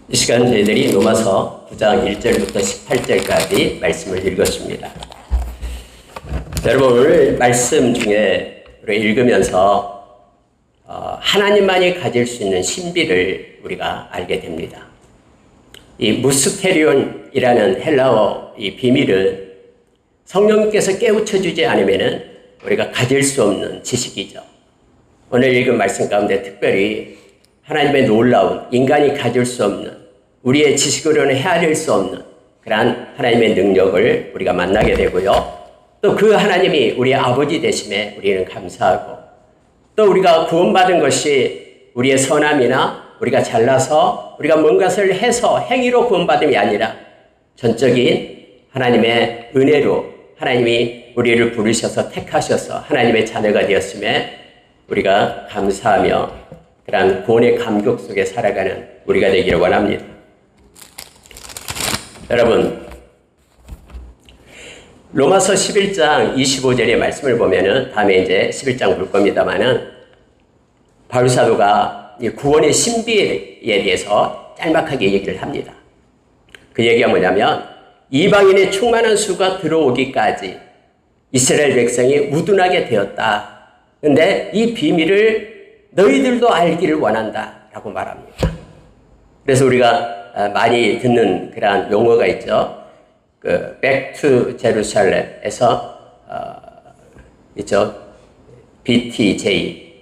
이 시간 저희들이 로마서 9장 1절부터 18절까지 말씀을 읽었습니다. 여러분, 오늘 말씀 중에 우리가 읽으면서 하나님만이 가질 수 있는 신비를 우리가 알게 됩니다. 이 무스테리온이라는 헬라어 이 비밀은 성령님께서 깨우쳐주지 않으면 우리가 가질 수 없는 지식이죠. 오늘 읽은 말씀 가운데 특별히 하나님의 놀라운, 인간이 가질 수 없는, 우리의 지식으로는 헤아릴 수 없는 그러한 하나님의 능력을 우리가 만나게 되고요. 또 그 하나님이 우리의 아버지 되심에 우리는 감사하고, 또 우리가 구원받은 것이 우리의 선함이나 우리가 잘나서 우리가 뭔가를 해서 행위로 구원받음이 아니라 전적인 하나님의 은혜로 하나님이 우리를 부르셔서 택하셔서 하나님의 자녀가 되었음에 우리가 감사하며 그러한 구원의 감격 속에 살아가는 우리가 되기를 원합니다. 여러분, 로마서 11장 25절의 말씀을 보면은 다음에 이제 11장 볼 겁니다만은 바울 사도가 이 구원의 신비에 대해서 짤막하게 얘기를 합니다. 그 얘기가 뭐냐면 이방인의 충만한 수가 들어오기까지 이스라엘 백성이 우둔하게 되었다. 근데 이 비밀을 너희들도 알기를 원한다 라고 말합니다. 그래서 우리가 많이 듣는 그러한 용어가 있죠. 그 Back to Jerusalem에서 있죠. BTS가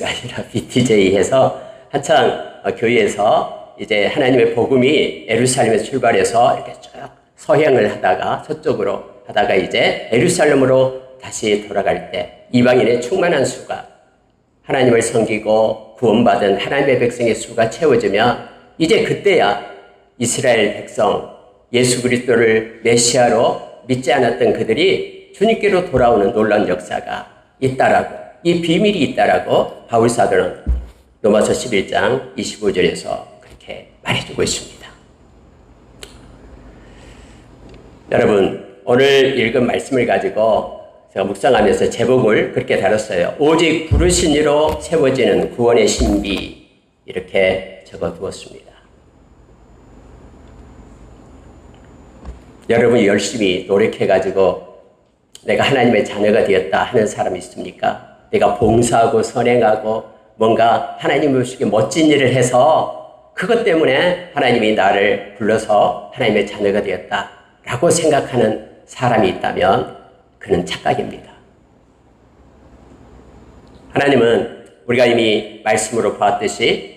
아니라 BTJ 해서 한창 교회에서 이제 하나님의 복음이 예루살렘에서 출발해서 이렇게 쭉 서행을 하다가 서쪽으로 하다가 이제 예루살렘으로 다시 돌아갈 때 이방인의 충만한 수가 하나님을 섬기고 구원받은 하나님의 백성의 수가 채워지면 이제 그때야 이스라엘 백성 예수 그리스도를 메시아로 믿지 않았던 그들이 주님께로 돌아오는 놀라운 역사가 있다라고, 이 비밀이 있다라고 바울 사도는 로마서 11장 25절에서 그렇게 말해주고 있습니다. 여러분, 오늘 읽은 말씀을 가지고 제가 묵상하면서 제목을 그렇게 다뤘어요. 오직 부르신 이로 세워지는 구원의 신비, 이렇게 적어두었습니다. 여러분이 열심히 노력해가지고 내가 하나님의 자녀가 되었다 하는 사람이 있습니까? 내가 봉사하고 선행하고 뭔가 하나님을 위해 멋진 일을 해서 그것 때문에 하나님이 나를 불러서 하나님의 자녀가 되었다라고 생각하는 사람이 있다면 그는 착각입니다. 하나님은 우리가 이미 말씀으로 보았듯이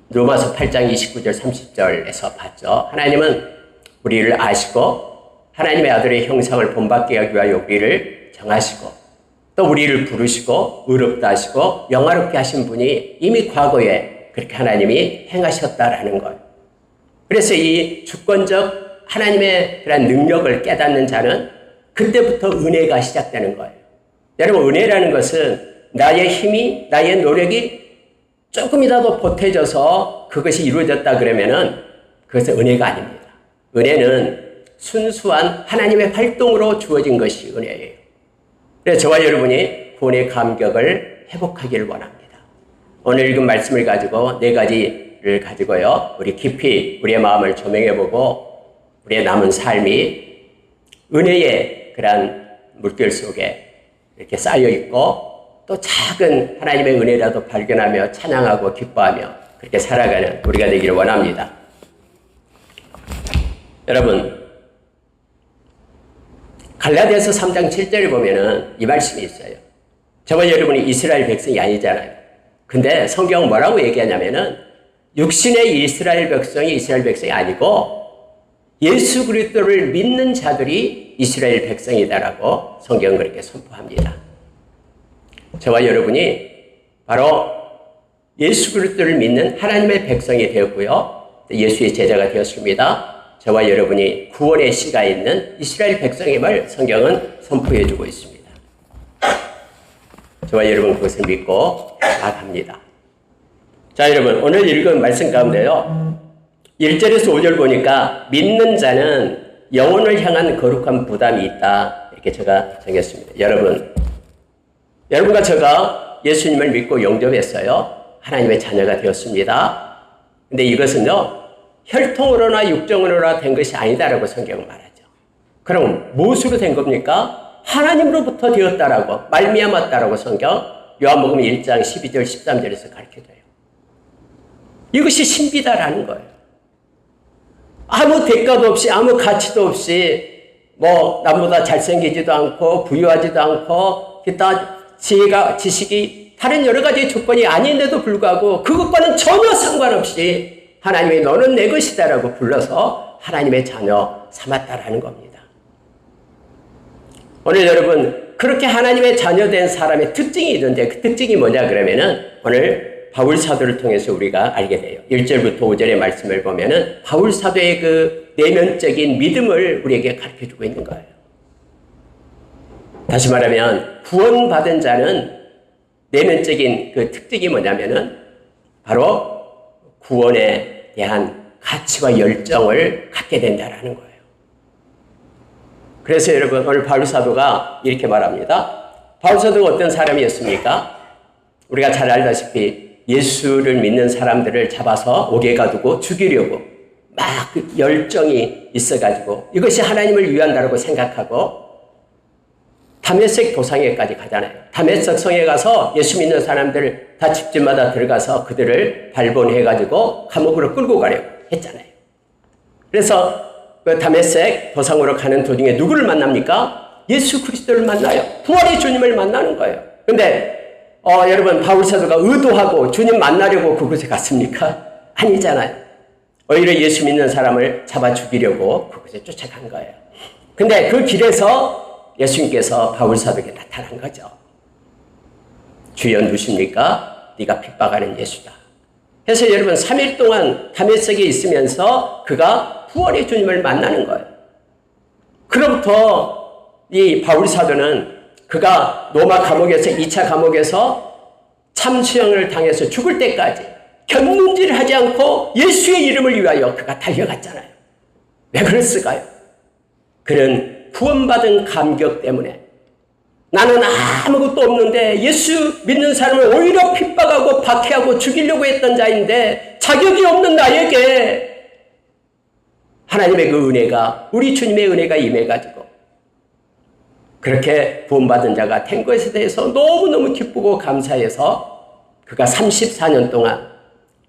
로마서 8장 29절 30절에서 봤죠. 하나님은 우리를 아시고 하나님의 아들의 형상을 본받게 하기 위하여 우리를 정하시고 또 우리를 부르시고 의롭다 하시고 영화롭게 하신 분이 이미 과거에 그렇게 하나님이 행하셨다라는 것. 그래서 이 주권적 하나님의 그런 능력을 깨닫는 자는 그때부터 은혜가 시작되는 거예요. 여러분, 은혜라는 것은 나의 힘이, 나의 노력이 조금이라도 보태져서 그것이 이루어졌다 그러면은 그것은 은혜가 아닙니다. 은혜는 순수한 하나님의 활동으로 주어진 것이 은혜예요. 그래서 저와 여러분이 구원의 감격을 회복하기를 원합니다. 오늘 읽은 말씀을 가지고 네 가지를 가지고요, 우리 깊이 우리의 마음을 조명해보고 우리의 남은 삶이 은혜의 그러한 물결 속에 이렇게 쌓여있고 또 작은 하나님의 은혜라도 발견하며 찬양하고 기뻐하며 그렇게 살아가는 우리가 되기를 원합니다. 여러분, 갈라디아서 3장 7절을 보면은 이 말씀이 있어요. 저와 여러분이 이스라엘 백성이 아니잖아요. 근데 성경은 뭐라고 얘기하냐면은 육신의 이스라엘 백성이 아니고 예수 그리스도를 믿는 자들이 이스라엘 백성이다라고 성경은 그렇게 선포합니다. 저와 여러분이 바로 예수 그리스도를 믿는 하나님의 백성이 되었고요. 예수의 제자가 되었습니다. 저와 여러분이 구원의 씨가 있는 이스라엘 백성임을 성경은 선포해주고 있습니다. 저와 여러분 그것을 믿고 나아갑니다. 자, 여러분, 오늘 읽은 말씀 가운데요, 1절에서 5절 보니까 믿는 자는 영혼을 향한 거룩한 부담이 있다, 이렇게 제가 정했습니다. 여러분과 제가 예수님을 믿고 영접했어요. 하나님의 자녀가 되었습니다. 근데 이것은요, 혈통으로나 육정으로나 된 것이 아니다라고 성경은 말하죠. 그럼 무엇으로 된 겁니까? 하나님으로부터 되었다라고, 말미암았다라고 성경 요한복음 1장 12절 13절에서 가르쳐줘요. 이것이 신비다라는 거예요. 아무 대가도 없이 아무 가치도 없이 뭐 남보다 잘생기지도 않고 부유하지도 않고 기타 지식이 다른 여러 가지 조건이 아닌데도 불구하고 그것과는 전혀 상관없이 하나님이 너는 내 것이다라고 불러서 하나님의 자녀 삼았다라는 겁니다. 오늘 여러분 그렇게 하나님의 자녀된 사람의 특징이 있는데 그 특징이 뭐냐 그러면은 오늘 바울 사도를 통해서 우리가 알게 돼요. 1절부터 5절의 말씀을 보면은 바울 사도의 그 내면적인 믿음을 우리에게 가르쳐주고 있는 거예요. 다시 말하면 구원받은 자는 내면적인 그 특징이 뭐냐면은 바로 구원에 대한 가치와 열정을 갖게 된다라는 거예요. 그래서 여러분 오늘 바울 사도가 이렇게 말합니다. 바울 사도가 어떤 사람이었습니까? 우리가 잘 알다시피 예수를 믿는 사람들을 잡아서 옥에 가두고 죽이려고 막 열정이 있어가지고 이것이 하나님을 위한다고 생각하고 다메섹 도상에까지 가잖아요. 다메섹 성에 가서 예수 믿는 사람들 다 집집마다 들어가서 그들을 발본해가지고 감옥으로 끌고 가려고 했잖아요. 그래서 그 다메섹 도상으로 가는 도중에 누구를 만납니까? 예수 그리스도를 만나요. 부활의 주님을 만나는 거예요. 그런데 여러분 바울 사도가 의도하고 주님 만나려고 그곳에 갔습니까? 아니잖아요. 오히려 예수 믿는 사람을 잡아 죽이려고 그곳에 쫓아간 거예요. 근데 그 길에서 예수님께서 바울 사도에게 나타난 거죠. 주여 누십니까? 네가 핍박하는 예수다. 그래서 여러분 3일 동안 다메섹에 있으면서 그가 부활의 주님을 만나는 거예요. 그로부터 이 바울 사도는 그가 로마 감옥에서 2차 감옥에서 참수형을 당해서 죽을 때까지 견눈질하지 않고 예수의 이름을 위하여 그가 달려갔잖아요. 왜 그랬을까요? 그는 구원받은 감격 때문에 나는 아무것도 없는데 예수 믿는 사람을 오히려 핍박하고 박해하고 죽이려고 했던 자인데 자격이 없는 나에게 하나님의 그 은혜가 우리 주님의 은혜가 임해가지고 그렇게 구원받은 자가 된 것에 대해서 너무너무 기쁘고 감사해서 그가 34년 동안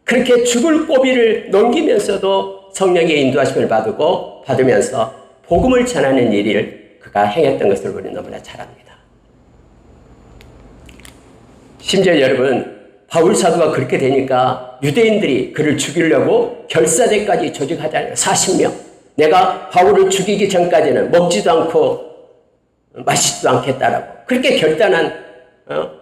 그렇게 죽을 고비를 넘기면서도 성령의 인도하심을 받으면서 복음을 전하는 일을 그가 행했던 것을 우리는 너무나 잘 압니다. 심지어 여러분 바울 사도가 그렇게 되니까 유대인들이 그를 죽이려고 결사대까지 조직하잖아요. 40명. 내가 바울을 죽이기 전까지는 먹지도 않고 마시지도 않겠다라고 그렇게 결단한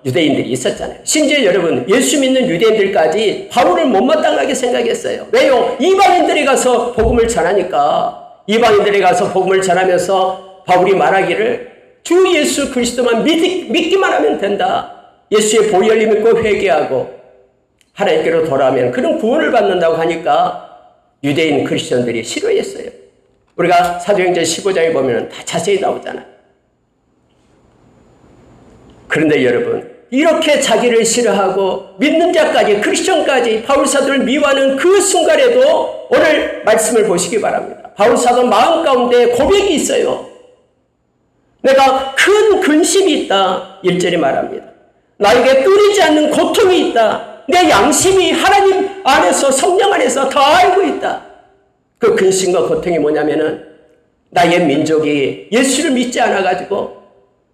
유대인들이 있었잖아요. 심지어 여러분 예수 믿는 유대인들까지 바울을 못마땅하게 생각했어요. 왜요? 이방인들이 가서 복음을 전하니까 이방인들이 가서 복음을 전하면서 바울이 말하기를 주 예수 그리스도만 믿기만 하면 된다. 예수의 보혈을 믿고 회개하고 하나님께로 돌아오면 그런 구원을 받는다고 하니까 유대인 크리스천들이 싫어했어요. 우리가 사도행전 15장에 보면 다 자세히 나오잖아요. 그런데 여러분 이렇게 자기를 싫어하고 믿는 자까지 크리스천까지 바울 사도를 미워하는 그 순간에도 오늘 말씀을 보시기 바랍니다. 바울 사도 마음 가운데 고백이 있어요. 내가 큰 근심이 있다. 1절에 말합니다. 나에게 끊이지 않는 고통이 있다. 내 양심이 하나님 안에서 성령 안에서 다 알고 있다. 그 근심과 고통이 뭐냐면은 나의 민족이 예수를 믿지 않아가지고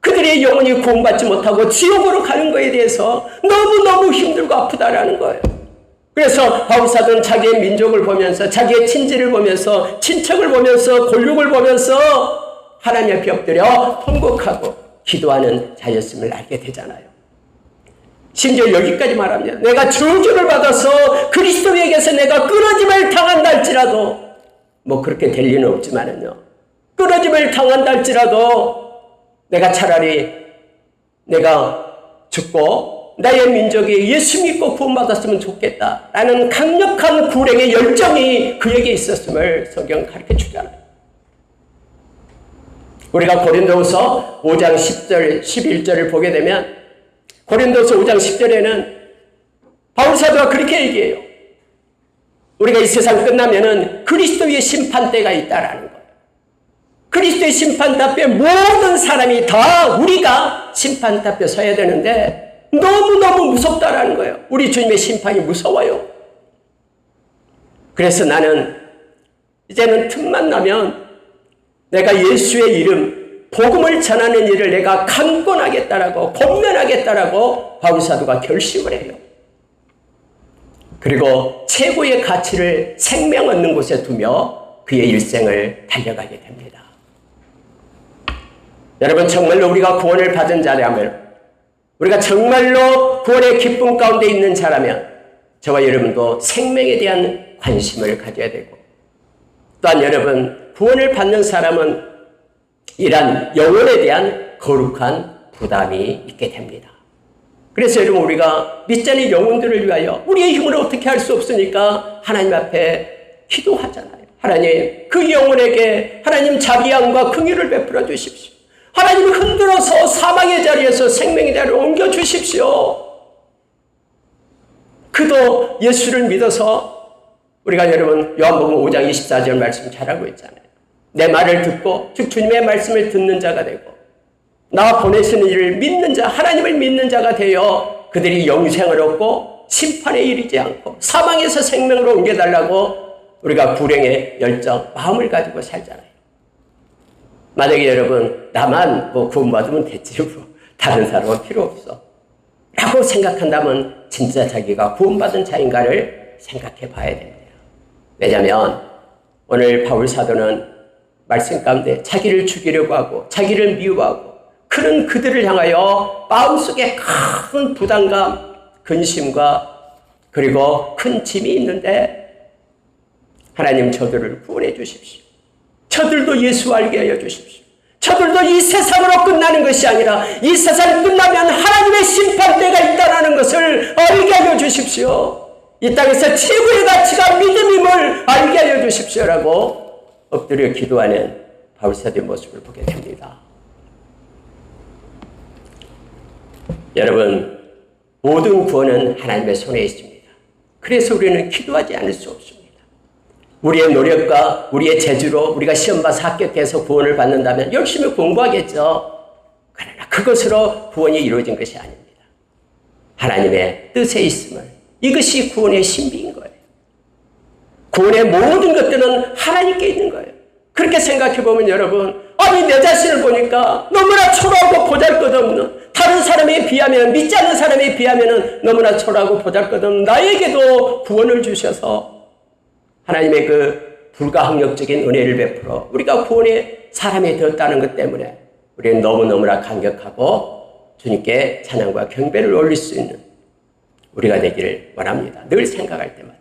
그들의 영혼이 구원받지 못하고 지옥으로 가는 것에 대해서 너무너무 힘들고 아프다라는 거예요. 그래서 바울 사도는 자기의 민족을 보면서 자기의 친지를 보면서 친척을 보면서 골육을 보면서 하나님 앞에 엎드려 통곡하고 기도하는 자였음을 알게 되잖아요. 심지어 여기까지 말합니다. 내가 저주를 받아서 그리스도에게서 내가 끊어짐을 당한다 할지라도 뭐 그렇게 될 리는 없지만은요. 끊어짐을 당한다 할지라도 내가 차라리 내가 죽고 나의 민족이 예수 믿고 구원받았으면 좋겠다라는 강력한 불행의 열정이 그에게 있었음을 성경은 가르쳐 주잖아요. 우리가 고린도후서 5장 10절, 11절을 보게 되면 고린도서 5장 10절에는 바울 사도가 그렇게 얘기해요. 우리가 이 세상 끝나면은 그리스도의 심판대가 있다라는 거예요. 그리스도의 심판대 앞에 모든 사람이 다 우리가 심판대 앞에 서야 되는데 너무너무 무섭다라는 거예요. 우리 주님의 심판이 무서워요. 그래서 나는 이제는 틈만 나면 내가 예수의 이름, 복음을 전하는 일을 내가 강권하겠다라고, 권면하겠다라고 바울사도가 결심을 해요. 그리고 최고의 가치를 생명 얻는 곳에 두며 그의 일생을 달려가게 됩니다. 여러분, 정말로 우리가 구원을 받은 자라면, 우리가 정말로 구원의 기쁨 가운데 있는 자라면 저와 여러분도 생명에 대한 관심을 가져야 되고, 또한 여러분, 구원을 받는 사람은 이러한 영혼에 대한 거룩한 부담이 있게 됩니다. 그래서 여러분, 우리가 믿지 않는 영혼들을 위하여 우리의 힘으로 어떻게 할 수 없으니까 하나님 앞에 기도하잖아요. 하나님, 그 영혼에게 하나님 자비함과 긍휼을 베풀어 주십시오. 하나님을 흔들어서 사망의 자리에서 생명의 자리로 옮겨 주십시오. 그도 예수를 믿어서 우리가 여러분 요한복음 5장 24절 말씀 잘 알고 있잖아요. 내 말을 듣고 즉 주님의 말씀을 듣는 자가 되고 나 보내시는 이를 믿는 자, 하나님을 믿는 자가 되어 그들이 영생을 얻고 심판에 이르지 않고 사망에서 생명으로 옮겨달라고 우리가 불행의 열정, 마음을 가지고 살잖아요. 만약에 여러분 나만 구원받으면 됐지 다른 사람은 필요 없어 라고 생각한다면 진짜 자기가 구원받은 자인가를 생각해 봐야 됩니다. 왜냐하면 오늘 바울 사도는 말씀 가운데 자기를 죽이려고 하고 자기를 미워하고 그런 그들을 향하여 마음속에 큰 부담감, 근심과 그리고 큰 짐이 있는데 하나님 저들을 구원해 주십시오. 저들도 예수 알게 하여 주십시오. 저들도 이 세상으로 끝나는 것이 아니라 이 세상이 끝나면 하나님의 심판대가 있다는 것을 알게 하여 주십시오. 이 땅에서 최고의 가치가 믿음임을 알게 하여 주십시오라고 엎드려 기도하는 바울사도의 모습을 보게 됩니다. 여러분, 모든 구원은 하나님의 손에 있습니다. 그래서 우리는 기도하지 않을 수 없습니다. 우리의 노력과 우리의 재주로 우리가 시험 봐서 합격해서 구원을 받는다면 열심히 공부하겠죠. 그러나 그것으로 구원이 이루어진 것이 아닙니다. 하나님의 뜻에 있음을, 이것이 구원의 신비인 거예요. 구원의 모든 것들은 하나님께 있는 거예요. 그렇게 생각해보면 여러분, 아니 내 자신을 보니까 너무나 초라하고 보잘것없는, 다른 사람에 비하면, 믿지 않는 사람에 비하면 너무나 초라하고 보잘것없는 나에게도 구원을 주셔서 하나님의 그 불가항력적인 은혜를 베풀어 우리가 구원의 사람이 되었다는 것 때문에 우리는 너무너무나 감격하고 주님께 찬양과 경배를 올릴 수 있는 우리가 되기를 원합니다. 늘 생각할 때마다.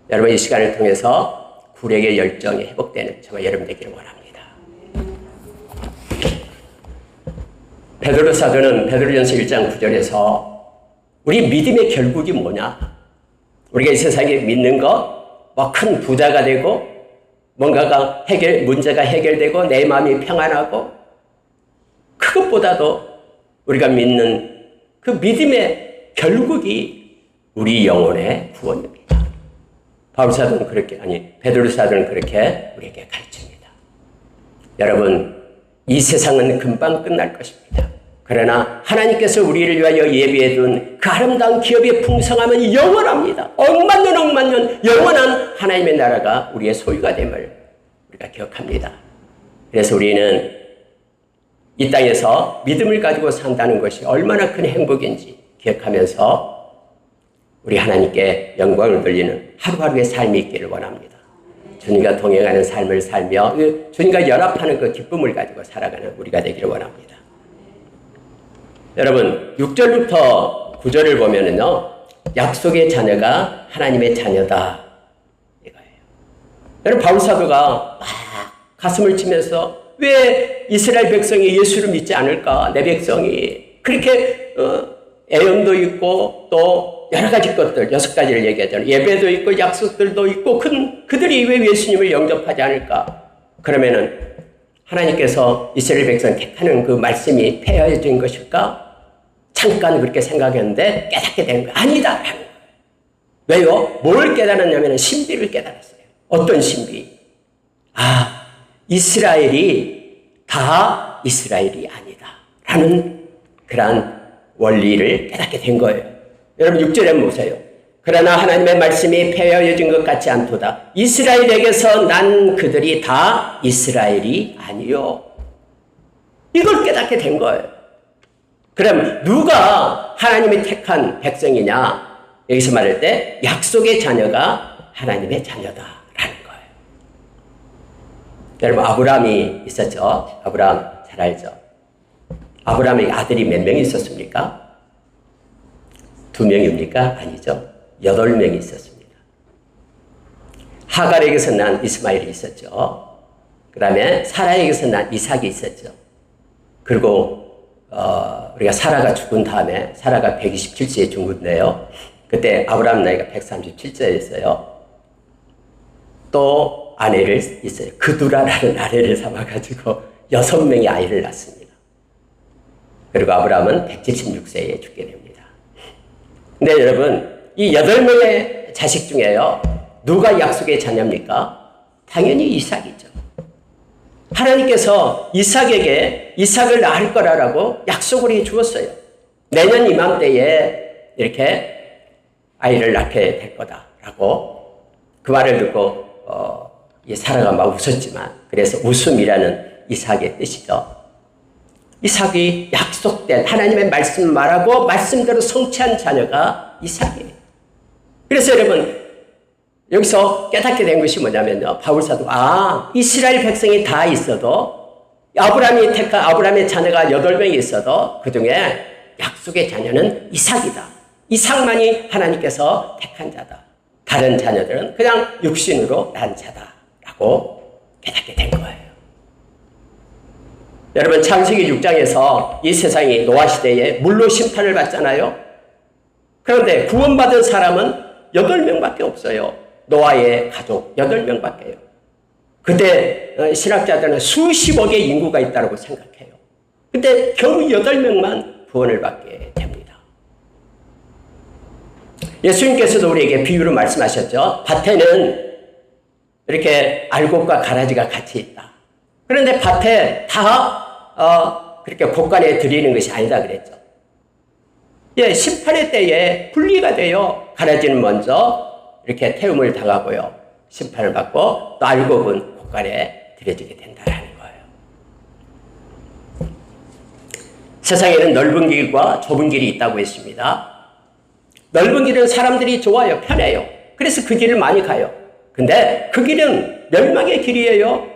여러분, 이 시간을 통해서 구력의 열정이 회복되는 저와 여러분 되기를 원합니다. 베드로 사도는 베드로전서 1장 9절에서 우리 믿음의 결국이 뭐냐? 우리가 이 세상에 믿는 거, 큰 부자가 되고 뭔가가 문제가 해결되고 내 마음이 평안하고 그것보다도 우리가 믿는 그 믿음의 결국이 우리 영혼의 구원입니다. 바울사도는 그렇게, 베드로 사도는 그렇게 우리에게 가르칩니다. 여러분, 이 세상은 금방 끝날 것입니다. 그러나 하나님께서 우리를 위하여 예비해둔 그 아름다운 기업의 풍성함은 영원합니다. 억만년 영원한 하나님의 나라가 우리의 소유가 됨을 우리가 기억합니다. 그래서 우리는 이 땅에서 믿음을 가지고 산다는 것이 얼마나 큰 행복인지 기억하면서 우리 하나님께 영광을 돌리는 하루하루의 삶이 있기를 원합니다. 주님과 동행하는 삶을 살며 주님과 연합하는 그 기쁨을 가지고 살아가는 우리가 되기를 원합니다. 여러분, 6절부터 9절을 보면은요, 약속의 자녀가 하나님의 자녀다 이거예요. 여러분, 바울 사도가 막 가슴을 치면서 왜 이스라엘 백성이 예수를 믿지 않을까? 내 백성이 그렇게 애연도 있고 또 여러 가지 것들, 6가지를 얘기하잖아요. 예배도 있고 약속들도 있고 그들이 왜 예수님을 영접하지 않을까? 그러면은 하나님께서 이스라엘 백성 택하는 그 말씀이 폐허해진 것일까? 잠깐 그렇게 생각했는데 깨닫게 된 거예요. 아니다. 왜요? 뭘 깨달았냐면 신비를 깨달았어요. 어떤 신비? 이스라엘이 다 이스라엘이 아니다 라는 그러한 원리를 깨닫게 된 거예요. 여러분 6절에 보세요. 그러나 하나님의 말씀이 폐허여진 것 같지 않도다. 이스라엘에게서 난 그들이 다 이스라엘이 아니요. 이걸 깨닫게 된 거예요. 그럼 누가 하나님이 택한 백성이냐? 여기서 말할 때 약속의 자녀가 하나님의 자녀다라는 거예요. 여러분 아브라함이 있었죠. 아브라함 잘 알죠. 아브라함의 아들이 몇 명이 있었습니까? 2명입니까? 아니죠. 8명이 있었습니다. 하갈에게서 난 이스마엘이 있었죠. 그 다음에 사라에게서 난 이삭이 있었죠. 그리고 우리가 사라가 죽은 다음에 사라가 127세에 죽은데요. 그때 아브라함 나이가 137세였어요. 또 아내를 있어요. 그두라라는 아내를 삼아가지고 6명의 아이를 낳습니다. 그리고 아브라함은 176세에 죽게 됩니다. 근데 여러분 이 8명의 자식 중에요. 누가 약속의 자녀입니까? 당연히 이삭이죠. 하나님께서 이삭에게 이삭을 낳을 거라고 약속을 해 주었어요. 내년 이맘때에 이렇게 아이를 낳게 될 거다라고 그 말을 듣고 사라가 막 웃었지만 그래서 웃음이라는 이삭의 뜻이죠. 이삭이 약속된 하나님의 말씀 말하고 말씀대로 성취한 자녀가 이삭이에요. 그래서 여러분 여기서 깨닫게 된 것이 뭐냐면요. 바울사도가 이스라엘 백성이 다 있어도 아브라함이 택한 아브라함의 자녀가 8명이 있어도 그중에 약속의 자녀는 이삭이다. 이삭만이 하나님께서 택한 자다. 다른 자녀들은 그냥 육신으로 난 자다라고 깨닫게 된 거예요. 여러분 창세기 6장에서 이 세상이 노아 시대에 물로 심판을 받잖아요. 그런데 구원받은 사람은 8명밖에 없어요. 노아의 가족 8명밖에요. 그때 신학자들은 수십억의 인구가 있다고 생각해요. 근데 겨우 8명만 구원을 받게 됩니다. 예수님께서도 우리에게 비유로 말씀하셨죠. 밭에는 이렇게 알곡과 가라지가 같이 있다. 그런데 밭에 다 그렇게 곳간에 들이는 것이 아니다 그랬죠. 심판의 때에 분리가 돼요. 가라지는 먼저 이렇게 태움을 당하고요. 심판을 받고 또 알곡은 곳간에 들여지게 된다는 거예요. 세상에는 넓은 길과 좁은 길이 있다고 했습니다. 넓은 길은 사람들이 좋아요. 편해요. 그래서 그 길을 많이 가요. 근데 그 길은 멸망의 길이에요.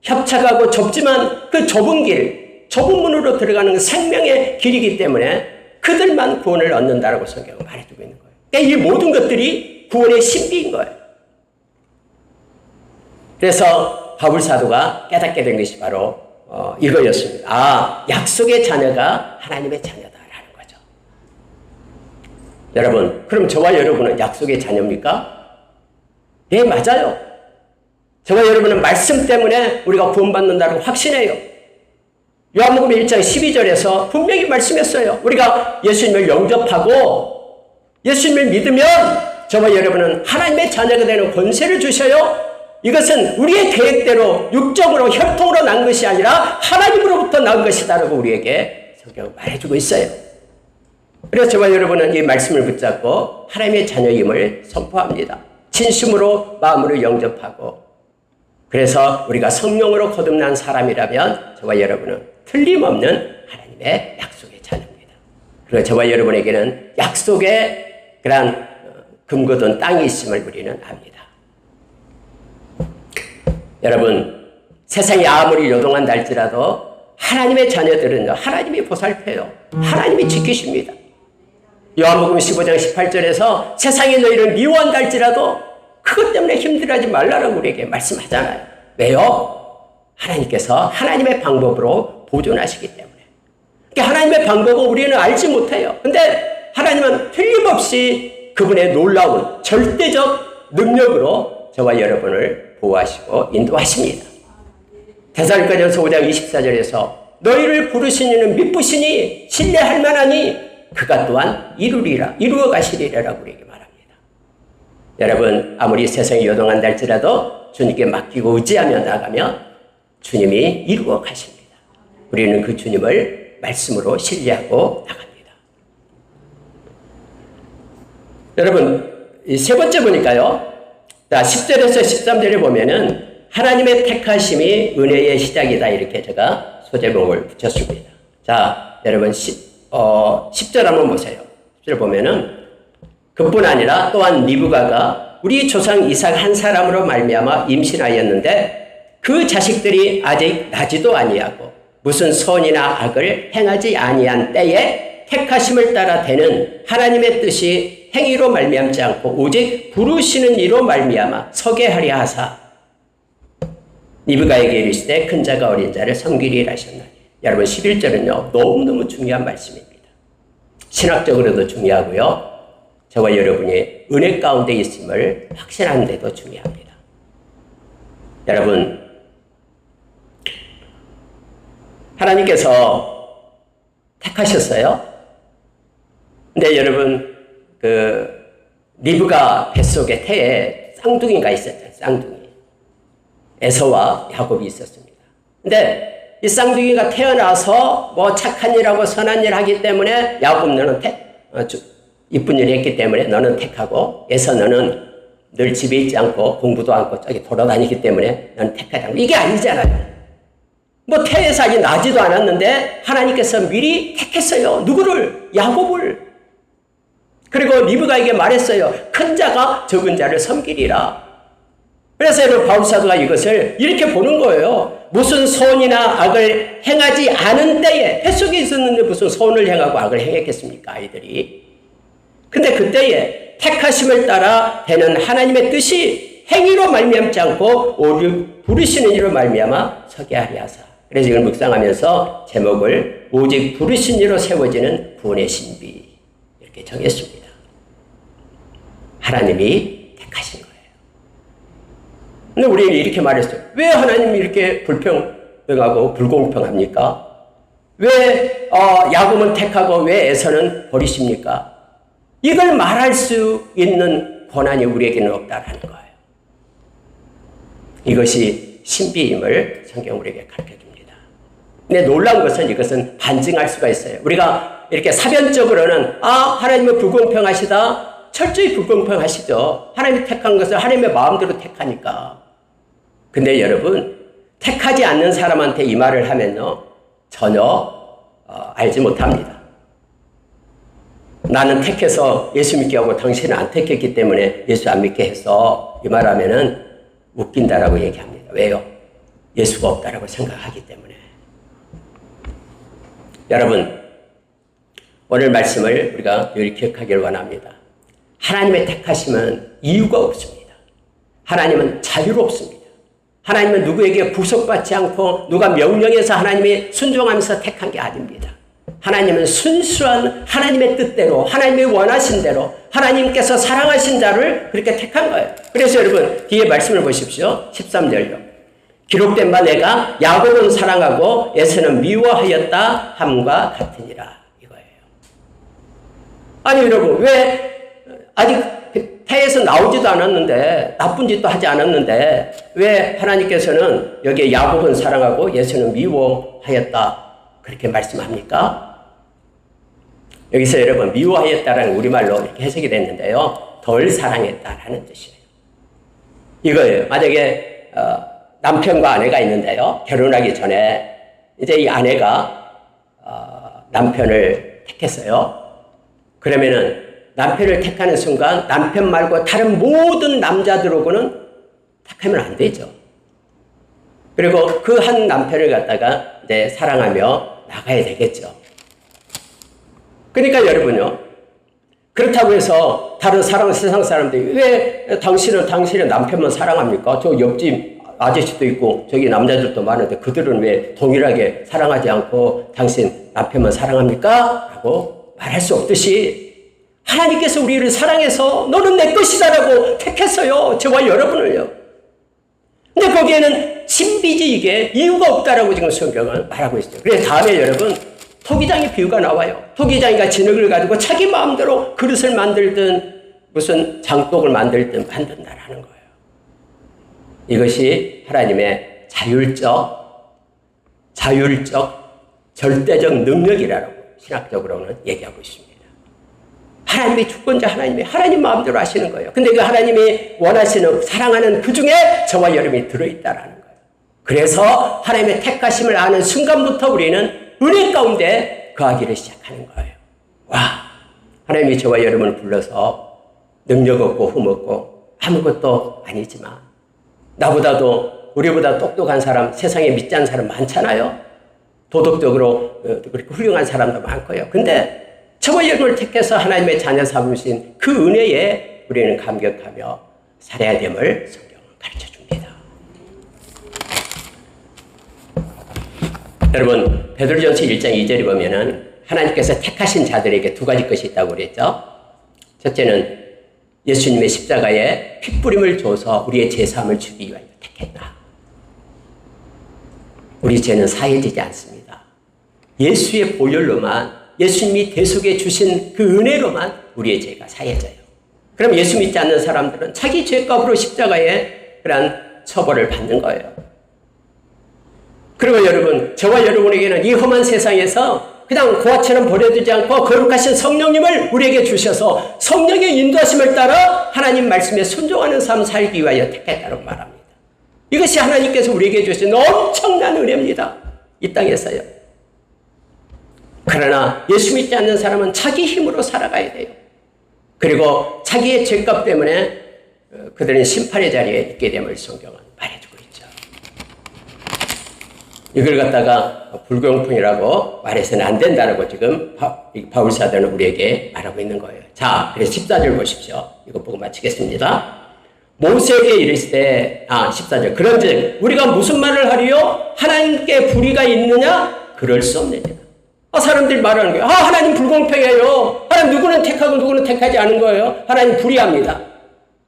협착하고 좁지만 그 좁은 길, 좁은 문으로 들어가는 생명의 길이기 때문에 그들만 구원을 얻는다라고 성경은 말해주고 있는 거예요. 그러니까 이 모든 것들이 구원의 신비인 거예요. 그래서 바울 사도가 깨닫게 된 것이 바로 이거였습니다. 약속의 자녀가 하나님의 자녀다라는 거죠. 여러분, 그럼 저와 여러분은 약속의 자녀입니까? 네, 맞아요. 저와 여러분은 말씀 때문에 우리가 구원받는다고 확신해요. 요한복음 1장 12절에서 분명히 말씀했어요. 우리가 예수님을 영접하고 예수님을 믿으면 저와 여러분은 하나님의 자녀가 되는 권세를 주셔요. 이것은 우리의 계획대로 육적으로 혈통으로 난 것이 아니라 하나님으로부터 난 것이다라고 우리에게 성경은 말해주고 있어요. 그래서 저와 여러분은 이 말씀을 붙잡고 하나님의 자녀임을 선포합니다. 진심으로 마음으로 영접하고 그래서 우리가 성령으로 거듭난 사람이라면 저와 여러분은 틀림없는 하나님의 약속의 자녀입니다. 그리고 저와 여러분에게는 약속의 그러한 금거든 땅이 있음을 우리는 압니다. 여러분, 세상이 아무리 요동한다 할지라도 하나님의 자녀들은요, 하나님이 보살펴요. 하나님이 지키십니다. 요한복음 15장 18절에서 세상이 너희를 미워한다 할지라도 그것 때문에 힘들어하지 말라라고 우리에게 말씀하잖아요. 왜요? 하나님께서 하나님의 방법으로 보존하시기 때문에. 그러니까 하나님의 방법을 우리는 알지 못해요. 근데 하나님은 틀림없이 그분의 놀라운 절대적 능력으로 저와 여러분을 보호하시고 인도하십니다. 데살로니가전서 5장 24절에서 너희를 부르신 이는 미쁘시니 신뢰할 만하니 그가 또한 이루어 가시리라고 우리에게 말합니다. 여러분, 아무리 세상이 요동한다 할지라도 주님께 맡기고 의지하며 나가면 주님이 이루어 가십니다. 우리는 그 주님을 말씀으로 신뢰하고 나갑니다. 여러분, 세 번째 보니까요. 자, 10절에서 13절에 보면은 하나님의 택하심이 은혜의 시작이다. 이렇게 제가 소제목을 붙였습니다. 자, 여러분, 10절 한번 보세요. 10절 보면은 그뿐 아니라 또한 리브가가 우리 조상 이삭 한 사람으로 말미암아 임신하였는데 그 자식들이 아직 나지도 아니하고 무슨 선이나 악을 행하지 아니한 때에 택하심을 따라 되는 하나님의 뜻이 행위로 말미암지 않고 오직 부르시는 이로 말미암아 서게 하려 하사 리브가에게 이르시되 큰 자가 어린 자를 섬기리라 하셨나니. 여러분 11절은요 너무너무 중요한 말씀입니다. 신학적으로도 중요하고요. 저와 여러분이 은혜 가운데 있음을 확신하는 데도 중요합니다. 여러분, 하나님께서 택하셨어요. 근데 여러분, 리브가 뱃속에 태에 쌍둥이가 있었죠. 쌍둥이. 에서와 야곱이 있었습니다. 근데 이 쌍둥이가 태어나서 뭐 착한 일하고 선한 일 하기 때문에 야곱 너는 이쁜 일 했기 때문에 너는 택하고 에서 너는 늘 집에 있지 않고 공부도 않고 저기 돌아다니기 때문에 너는 택하지 않고 이게 아니잖아요. 뭐 태에서 아직 나지도 않았는데 하나님께서 미리 택했어요. 누구를? 야곱을. 그리고 리브가에게 말했어요. 큰 자가 적은 자를 섬기리라. 그래서 여러분 바울사도가 이것을 이렇게 보는 거예요. 무슨 선이나 악을 행하지 않은 때에 뱃속에 있었는데 무슨 선을 행하고 악을 행했겠습니까? 아이들이. 근데 그때에 택하심을 따라 되는 하나님의 뜻이 행위로 말미암지 않고 오직 부르시는 이로 말미암아 서게 하리 하사. 그래서 이걸 묵상하면서 제목을 오직 부르신 이로 세워지는 구원의 신비 이렇게 정했습니다. 하나님이 택하신 거예요. 근데 우리는 이렇게 말했어요. 왜 하나님이 이렇게 불평하고 불공평합니까? 왜 야곱은 택하고 왜 에서는 버리십니까? 이걸 말할 수 있는 권한이 우리에게는 없다라는 거예요. 이것이 신비임을 성경 우리에게 가르쳐줍니다. 근데 놀라운 것은 이것은 반증할 수가 있어요. 우리가 이렇게 사변적으로는 하나님은 불공평하시다. 철저히 불공평하시죠. 하나님이 택한 것을 하나님의 마음대로 택하니까. 근데 여러분 택하지 않는 사람한테 이 말을 하면요 전혀 알지 못합니다. 나는 택해서 예수 믿게 하고 당신은 안 택했기 때문에 예수 안 믿게 해서 이 말하면은 웃긴다라고 얘기합니다. 왜요? 예수가 없다라고 생각하기 때문에. 여러분 오늘 말씀을 우리가 늘 기억하기를 원합니다. 하나님의 택하심은 이유가 없습니다. 하나님은 자유롭습니다. 하나님은 누구에게 구속받지 않고 누가 명령해서 하나님이 순종하면서 택한 게 아닙니다. 하나님은 순수한 하나님의 뜻대로 하나님이 원하신 대로 하나님께서 사랑하신 자를 그렇게 택한 거예요. 그래서 여러분 뒤에 말씀을 보십시오. 13절요. 기록된 바 내가 야곱은 사랑하고 에서는 미워하였다 함과 같으니라 이거예요. 아니 여러분 왜 아직 태에서 나오지도 않았는데 나쁜 짓도 하지 않았는데 왜 하나님께서는 여기에 야곱은 사랑하고 에서는 미워하였다 그렇게 말씀합니까? 여기서 여러분 미워하였다라는 우리말로 이렇게 해석이 됐는데요. 덜 사랑했다라는 뜻이에요. 이거예요. 만약에 남편과 아내가 있는데요. 결혼하기 전에 이제 이 아내가 남편을 택했어요. 그러면은 남편을 택하는 순간 남편 말고 다른 모든 남자들하고는 택하면 안 되죠. 그리고 그 한 남편을 갖다가 이제 사랑하며 나가야 되겠죠. 그러니까 여러분요. 그렇다고 해서 다른 세상 사람들이 왜 당신의 남편만 사랑합니까? 저 옆집 아저씨도 있고 저기 남자들도 많은데 그들은 왜 동일하게 사랑하지 않고 당신 남편만 사랑합니까? 라고 말할 수 없듯이 하나님께서 우리를 사랑해서 너는 내 것이다라고 택했어요. 저와 여러분을요. 근데 거기에는 신비지 이게 이유가 없다라고 지금 성경은 말하고 있어요. 그래서 다음에 여러분 토기장의 비유가 나와요. 토기장이가 진흙을 가지고 자기 마음대로 그릇을 만들든 무슨 장독을 만들든 만든다라는 거예요. 이것이 하나님의 자율적, 절대적 능력이라고 신학적으로는 얘기하고 있습니다. 하나님의 주권자 하나님 마음대로 하시는 거예요. 근데 그 하나님이 원하시는, 사랑하는 그 중에 저와 여러분이 들어있다라는 거예요. 그래서 하나님의 택하심을 아는 순간부터 우리는 은혜 가운데 거하기를 시작하는 거예요. 와, 하나님이 저와 여러분을 불러서 능력 없고 흠없고 아무것도 아니지만 나보다도 우리보다 똑똑한 사람, 세상에 믿지 않는 사람 많잖아요. 도덕적으로 그렇게 훌륭한 사람도 많고요. 근데 저와 여러분을 택해서 하나님의 자녀 삼으신 그 은혜에 우리는 감격하며 살아야 됨을 성경은 가르쳐 줍니다. 여러분, 베드로전서 1장 2절에 보면은 하나님께서 택하신 자들에게 두 가지 것이 있다고 그랬죠. 첫째는 예수님의 십자가에 핏부림을 줘서 우리의 죄사함을 주기 위하여 택했다. 우리 죄는 사해지지 않습니다. 예수의 보혈로만, 예수님이 대속해 주신 그 은혜로만 우리의 죄가 사해져요. 그럼 예수 믿지 않는 사람들은 자기 죄값으로 십자가에 그런 처벌을 받는 거예요. 그리고 여러분, 저와 여러분에게는 이 험한 세상에서 그냥 고아처럼 버려두지 않고 거룩하신 성령님을 우리에게 주셔서 성령의 인도하심을 따라 하나님 말씀에 순종하는 삶 살기 위하여 택했다고 말합니다. 이것이 하나님께서 우리에게 주신 엄청난 은혜입니다. 이 땅에서요. 그러나 예수 믿지 않는 사람은 자기 힘으로 살아가야 돼요. 그리고 자기의 죄값 때문에 그들은 심판의 자리에 있게 됨을 성경은 말해주고 있죠. 이걸 갖다가 불공평이라고 말해서는 안 된다고 지금 바울 사도는 우리에게 말하고 있는 거예요. 자, 그래서 14절 보십시오. 이거 보고 마치겠습니다. 모세에게 이르시되, 14절. 그런즉 우리가 무슨 말을 하리요? 하나님께 불의가 있느냐? 그럴 수 없느니라. 사람들이 말하는 거예요. 하나님 불공평해요. 하나님 누구는 택하고 누구는 택하지 않은 거예요. 하나님 불의합니다.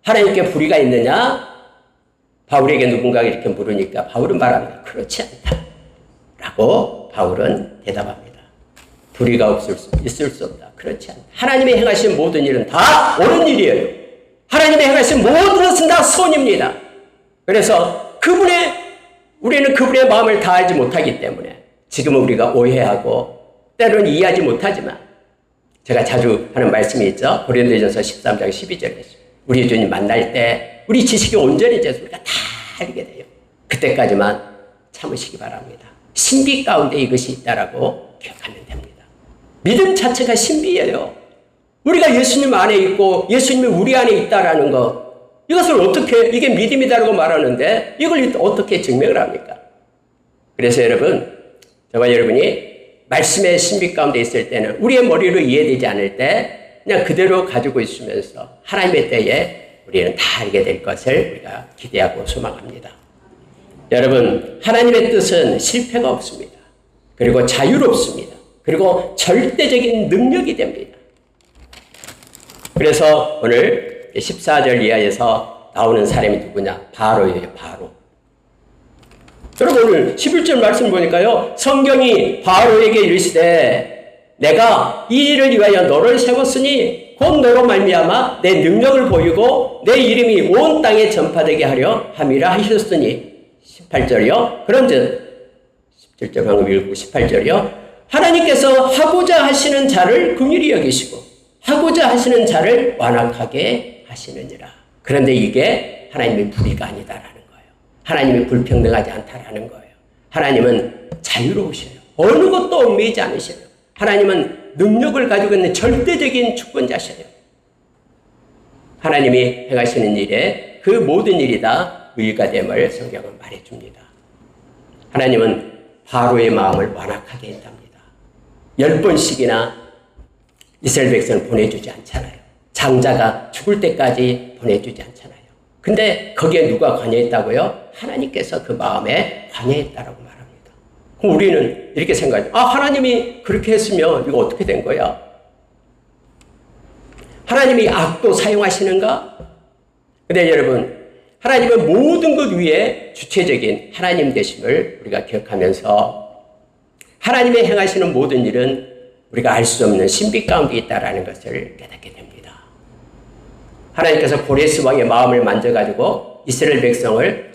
하나님께 불의가 있느냐? 바울에게 누군가 이렇게 물으니까 바울은 말합니다. 그렇지 않다. 라고 바울은 대답합니다. 불의가 있을 수 없다. 그렇지 않다. 하나님이 행하신 모든 일은 다 옳은 일이에요. 하나님이 행하신 모든 것은 다 선입니다. 그래서 우리는 그분의 마음을 다 알지 못하기 때문에 지금은 우리가 오해하고 때로는 이해하지 못하지만 제가 자주 하는 말씀이 있죠. 고린도전서 13장 12절에 우리 주님 만날 때 우리 지식이 온전해져서 우리가 다 알게 돼요. 그때까지만 참으시기 바랍니다. 신비 가운데 이것이 있다라고 기억하면 됩니다. 믿음 자체가 신비예요. 우리가 예수님 안에 있고 예수님이 우리 안에 있다라는 것, 이것을 어떻게, 이게 믿음이다라고 말하는데 이걸 어떻게 증명을 합니까? 그래서 여러분, 저와 여러분이 말씀의 신비 가운데 있을 때는 우리의 머리로 이해되지 않을 때 그냥 그대로 가지고 있으면서 하나님의 때에 우리는 다 알게 될 것을 우리가 기대하고 소망합니다. 여러분, 하나님의 뜻은 실패가 없습니다. 그리고 자유롭습니다. 그리고 절대적인 능력이 됩니다. 그래서 오늘 14절 이하에서 나오는 사람이 누구냐? 바로예요, 바로. 여러분, 오늘 11절 말씀 보니까요, 성경이 바로에게 이르시되 내가 이 일을 위하여 너를 세웠으니 곧 너로 말미암아 내 능력을 보이고 내 이름이 온 땅에 전파되게 하려 함이라 하셨으니 18절이요. 그런즉 17절 방금 읽고 18절이요. 하나님께서 하고자 하시는 자를 긍휼히 여기시고 하고자 하시는 자를 완악하게 하시느니라. 그런데 이게 하나님의 불의가 아니다라는 거예요. 하나님이 불평등하지 않다라는 거예요. 하나님은 자유로우셔요. 어느 것도 얽매이지 않으셔요. 하나님은 능력을 가지고 있는 절대적인 주권자셔요. 하나님이 행하시는 일에 그 모든 일이 다 의가 됨을 성경은 말해줍니다. 하나님은 바로의 마음을 완악하게 했답니다. 10번씩이나 이스라엘 백성을 보내주지 않잖아요. 장자가 죽을 때까지 보내주지 않잖아요. 근데 거기에 누가 관여했다고요? 하나님께서 그 마음에 관여했다라고 말합니다. 그럼 우리는 이렇게 생각해요. 하나님이 그렇게 했으면 이거 어떻게 된 거야? 하나님이 악도 사용하시는가? 근데 여러분, 하나님은 모든 것 위에 주체적인 하나님 되심을 우리가 기억하면서 하나님의 행하시는 모든 일은 우리가 알 수 없는 신비 가운데 있다라는 것을 깨닫게 됩니다. 하나님께서 고레스 왕의 마음을 만져가지고 이스라엘 백성을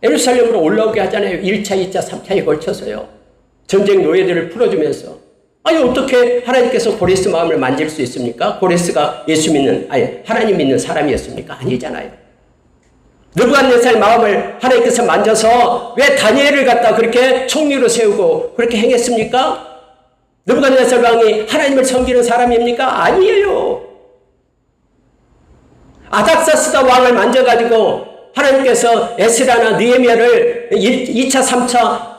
예루살렘으로 올라오게 하잖아요. 1차, 2차, 3차에 걸쳐서요. 전쟁 노예들을 풀어주면서. 아니, 어떻게 하나님께서 고레스 마음을 만질 수 있습니까? 고레스가 하나님 믿는 사람이었습니까? 아니잖아요. 느부갓네살 마음을 하나님께서 만져서 왜 다니엘을 갖다 그렇게 총리로 세우고 그렇게 행했습니까? 느부갓네살 왕이 하나님을 섬기는 사람입니까? 아니에요. 아닥사스다 왕을 만져가지고 하나님께서 에스라나 느헤미야를 2차, 3차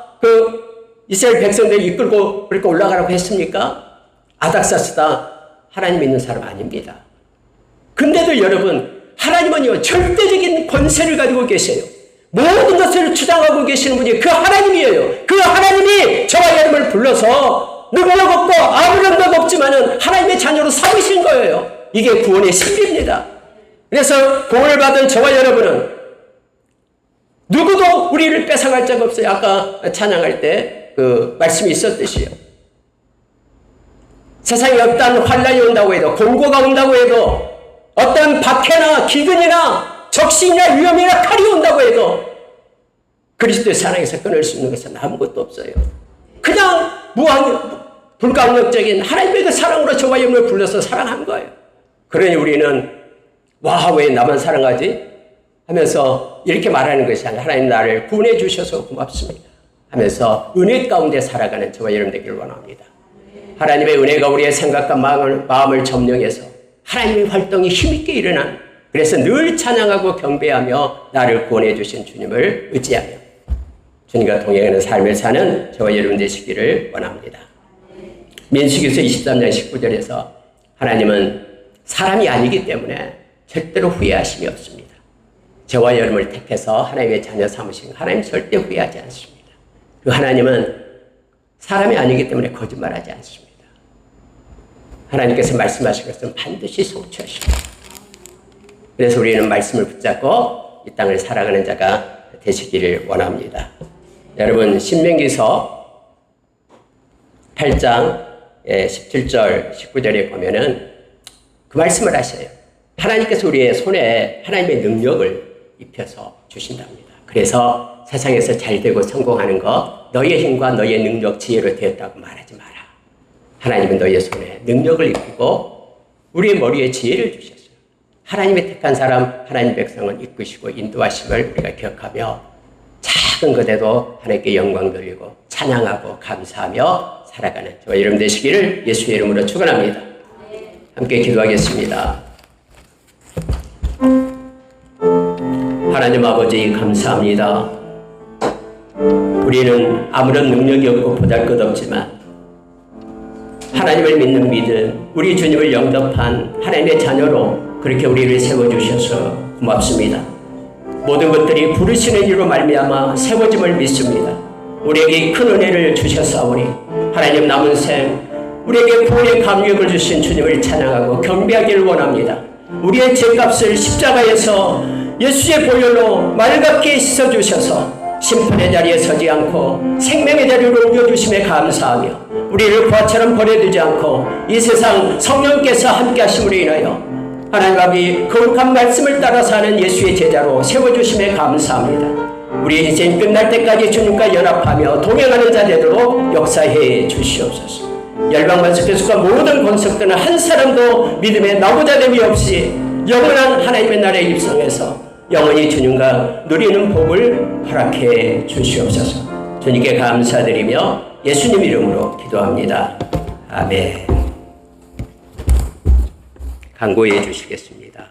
이스라엘 백성들 이끌고 그렇게 올라가라고 했습니까? 아닥사스다 하나님 믿는 사람 아닙니다. 근데도 여러분, 하나님은요, 절대적인 권세를 가지고 계세요. 모든 것을 주장하고 계시는 분이 그 하나님이에요. 그 하나님이 저와 여러분을 불러서 능력 없고 아무런 것 없지만은 하나님의 자녀로 삼으신 거예요. 이게 구원의 신비입니다. 그래서 구원을 받은 저와 여러분은 누구도 우리를 뺏어갈 자가 없어요. 아까 찬양할 때 그 말씀이 있었듯이요. 세상에 어떤 환란이 온다고 해도, 공고가 온다고 해도, 어떤 박해나 기근이나 적신이나 위험이나 칼이 온다고 해도 그리스도의 사랑에서 끊을 수 있는 것은 아무것도 없어요. 그냥 불가항력적인 하나님의 그 사랑으로 저와 여러분을 불러서 사랑한 거예요. 그러니 우리는 와, 왜 나만 사랑하지? 하면서 이렇게 말하는 것이 아니라 하나님 나를 구원해 주셔서 고맙습니다 하면서 은혜 가운데 살아가는 저와 여러분 되기를 원합니다. 하나님의 은혜가 우리의 생각과 마음을 점령해서 하나님의 활동이 힘있게 일어난, 그래서 늘 찬양하고 경배하며 나를 구원해 주신 주님을 의지하며 주님과 동행하는 삶을 사는 저와 여러분 되시기를 원합니다. 민수기서 23장 19절에서 하나님은 사람이 아니기 때문에 절대로 후회하심이 없습니다. 저와 여러분을 택해서 하나님의 자녀 삼으신 하나님 절대 후회하지 않습니다. 그 하나님은 사람이 아니기 때문에 거짓말하지 않습니다. 하나님께서 말씀하신 것은 반드시 성취하십니다. 그래서 우리는 말씀을 붙잡고 이 땅을 살아가는 자가 되시기를 원합니다. 여러분, 신명기서 8장 17절 19절에 보면은 그 말씀을 하셔요. 하나님께서 우리의 손에 하나님의 능력을 입혀서 주신답니다. 그래서 세상에서 잘되고 성공하는 거 너의 힘과 너의 능력, 지혜로 되었다고 말하지 마라. 하나님은 너의 손에 능력을 입히고 우리의 머리에 지혜를 주셨어요. 하나님의 택한 사람, 하나님 백성은 이끄시고 인도하심을 우리가 기억하며 작은 것에도 하나님께 영광 돌리고 찬양하고 감사하며 살아가는 저와 여러분 되시기를 예수의 이름으로 축원합니다. 함께 기도하겠습니다. 하나님 아버지 감사합니다. 우리는 아무런 능력이 없고 보잘것없지만 하나님을 믿는 믿음, 우리 주님을 영접한 하나님의 자녀로 그렇게 우리를 세워주셔서 고맙습니다. 모든 것들이 부르시는 이로 말미암아 세워짐을 믿습니다. 우리에게 큰 은혜를 주셨사오니 하나님 남은 생 우리에게 구원의 감격을 주신 주님을 찬양하고 경배하기를 원합니다. 우리의 죄값을 십자가에서 예수의 보혈로 맑게 씻어주셔서 심판의 자리에 서지 않고 생명의 자리로 옮겨주심에 감사하며 우리를 부하처럼 버려두지 않고 이 세상 성령께서 함께 하심으로 인하여 하나님 아버지 거룩한 말씀을 따라 사는 예수의 제자로 세워주심에 감사합니다. 우리 인생 끝날 때까지 주님과 연합하며 동행하는 자 되도록 역사해 주시옵소서. 열방만 속에서가 모든 권속들은 한 사람도 믿음의 나부자됨이 없이 영원한 하나님의 나라에 입성해서 영원히 주님과 누리는 복을 허락해 주시옵소서. 주님께 감사드리며 예수님 이름으로 기도합니다. 아멘. 간구해 주시겠습니다.